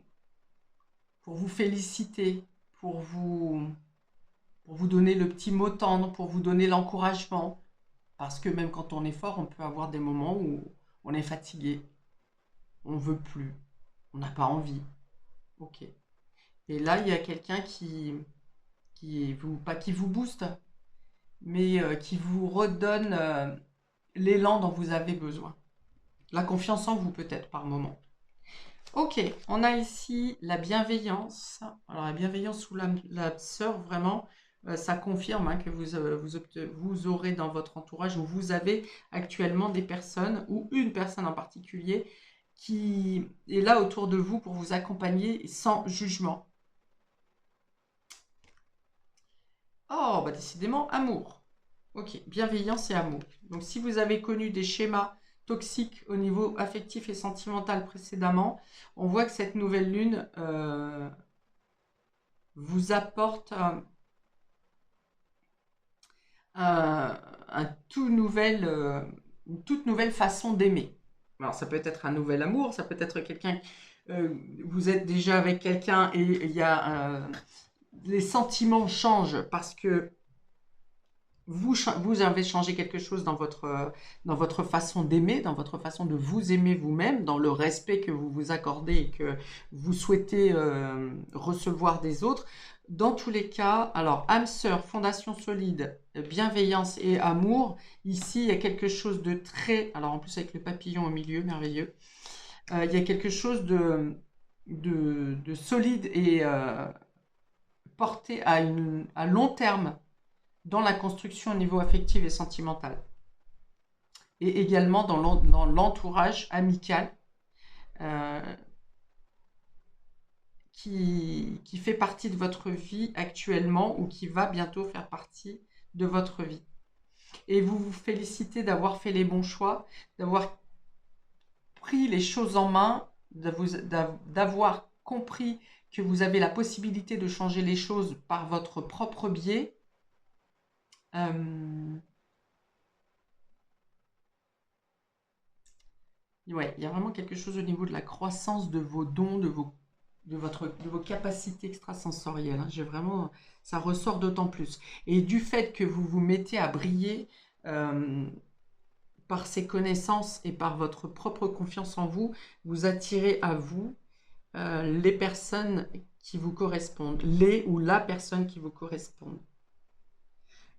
féliciter, pour vous donner le petit mot tendre, pour vous donner l'encouragement. Parce que même quand on est fort, on peut avoir des moments où on est fatigué, on veut plus, on n'a pas envie. Ok. Et là, il y a quelqu'un pas qui vous booste, mais qui vous redonne l'élan dont vous avez besoin. La confiance en vous peut-être par moment. Ok, on a ici la bienveillance. Alors la bienveillance ou la sœur, vraiment, ça confirme hein, que vous aurez dans votre entourage ou vous avez actuellement des personnes ou une personne en particulier qui est là autour de vous pour vous accompagner sans jugement. Oh, bah décidément, amour. Ok, bienveillance et amour. Donc si vous avez connu des schémas toxiques au niveau affectif et sentimental précédemment, on voit que cette nouvelle lune vous apporte un une toute nouvelle façon d'aimer. Alors ça peut être un nouvel amour, ça peut être quelqu'un, vous êtes déjà avec quelqu'un et il y a les sentiments changent parce que vous avez changé quelque chose dans votre façon d'aimer, dans votre façon de vous aimer vous-même, dans le respect que vous vous accordez et que vous souhaitez recevoir des autres. Dans tous les cas, alors âme sœur, fondation solide, bienveillance et amour, ici il y a quelque chose de très... Alors en plus avec le papillon au milieu, merveilleux. Il y a quelque chose de solide et porté à long terme dans la construction au niveau affectif et sentimental. Et également dans l'entourage amical euh, qui fait partie de votre vie actuellement ou qui va bientôt faire partie de votre vie. Et vous vous félicitez d'avoir fait les bons choix, d'avoir pris les choses en main, d'avoir compris que vous avez la possibilité de changer les choses par votre propre biais. Ouais, il y a vraiment quelque chose au niveau de la croissance de vos dons, de vos capacités extrasensorielles, hein. J'ai vraiment, ça ressort d'autant plus. Et du fait que vous vous mettez à briller par ces connaissances et par votre propre confiance en vous, vous attirez à vous les personnes qui vous correspondent, les ou la personne qui vous correspondent.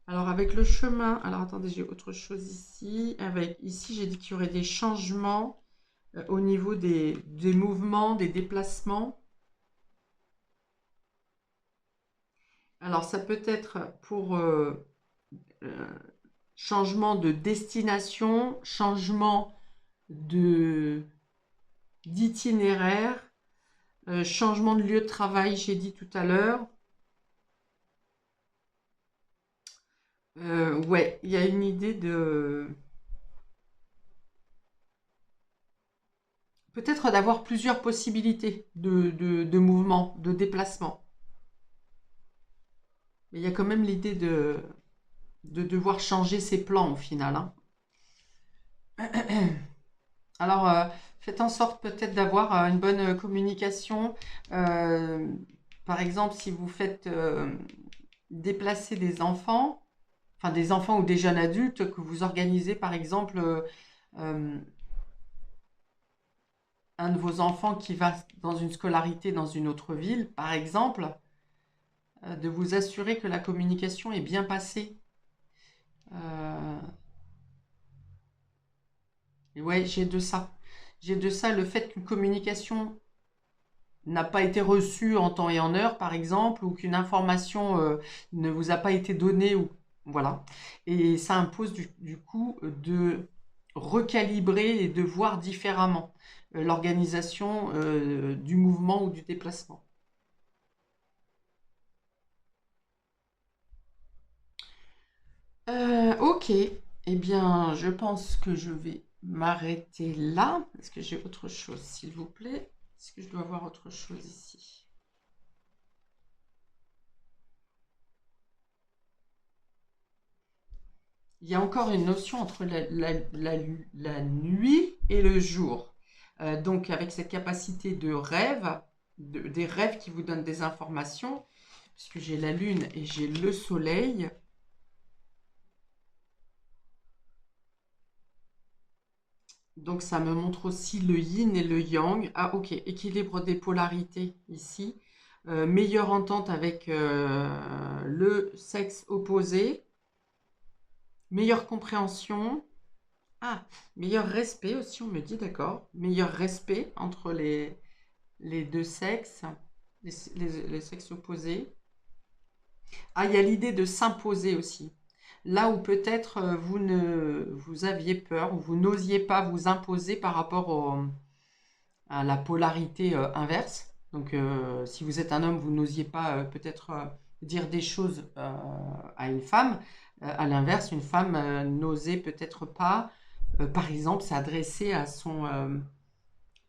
Alors avec le chemin, alors attendez, j'ai autre chose ici. Ici, j'ai dit qu'il y aurait des changements au niveau des mouvements, des déplacements. Alors ça peut être pour changement de destination, changement d'itinéraire, changement de lieu de travail, j'ai dit tout à l'heure. Ouais, il y a une idée de... Peut-être d'avoir plusieurs possibilités de mouvement, de déplacement. Mais il y a quand même l'idée de devoir changer ses plans au final, hein. Alors, faites en sorte peut-être d'avoir une bonne communication. Par exemple, si vous faites déplacer des enfants, enfin des enfants ou des jeunes adultes, que vous organisez par exemple un de vos enfants qui va dans une scolarité dans une autre ville, par exemple, de vous assurer que la communication est bien passée. Et ouais, j'ai de ça. J'ai de ça le fait qu'une communication n'a pas été reçue en temps et en heure, par exemple, ou qu'une information ne vous a pas été donnée, ou voilà. Et ça impose du coup de recalibrer et de voir différemment l'organisation du mouvement ou du déplacement. Ok, eh bien, je pense que je vais m'arrêter là. Est-ce que j'ai autre chose, s'il vous plaît? Est-ce que je dois avoir autre chose ici? Il y a encore une notion entre la nuit et le jour. Donc, avec cette capacité de rêve, des rêves qui vous donnent des informations, puisque j'ai la lune et j'ai le soleil. Donc, ça me montre aussi le yin et le yang. Ah, ok, équilibre des polarités ici. Meilleure entente avec le sexe opposé. Meilleure compréhension. Ah, meilleur respect aussi, on me dit, d'accord. Meilleur respect entre les deux sexes, les sexes opposés. Ah, il y a l'idée de s'imposer aussi. Là où peut-être vous aviez peur ou vous n'osiez pas vous imposer par rapport à la polarité inverse. Donc, si vous êtes un homme, vous n'osiez pas peut-être dire des choses à une femme. À l'inverse, une femme n'osait peut-être pas, par exemple, s'adresser à son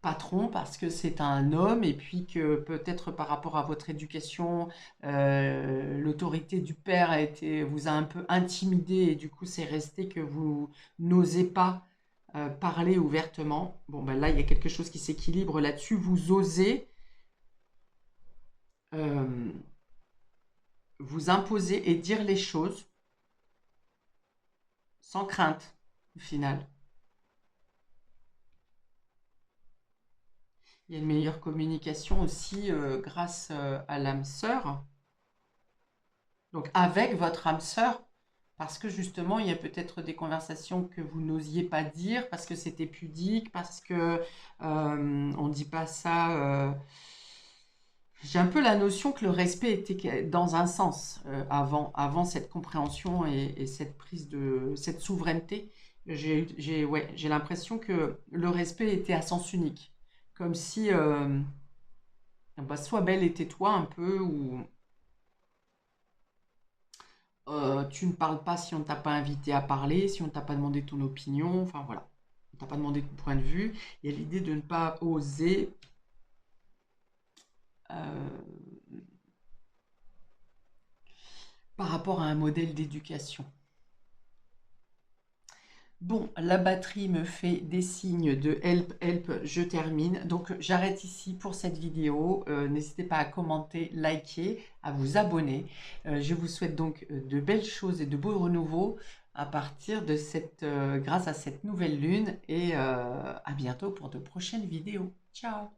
patron parce que c'est un homme et puis que peut-être par rapport à votre éducation, l'autorité du père vous a un peu intimidé et du coup c'est resté que vous n'osez pas parler ouvertement. Bon, ben là, il y a quelque chose qui s'équilibre là-dessus. Vous osez euh, vous imposer et dire les choses sans crainte, au final. Il y a une meilleure communication aussi grâce à l'âme sœur, donc avec votre âme sœur, parce que justement, il y a peut-être des conversations que vous n'osiez pas dire, parce que c'était pudique, parce que on ne dit pas ça J'ai un peu la notion que le respect était dans un sens avant cette compréhension et cette prise de cette souveraineté. Ouais, j'ai l'impression que le respect était à sens unique, comme si bah, sois belle et tais-toi un peu, ou tu ne parles pas si on ne t'a pas invité à parler, si on ne t'a pas demandé ton opinion, enfin voilà, on ne t'a pas demandé ton point de vue. Il y a l'idée de ne pas oser par rapport à un modèle d'éducation. Bon, la batterie me fait des signes de help, help, je termine. Donc j'arrête ici pour cette vidéo. N'hésitez pas à commenter, liker, à vous abonner. Je vous souhaite donc de belles choses et de beaux renouveaux à partir de grâce à cette nouvelle lune. Et à bientôt pour de prochaines vidéos. Ciao!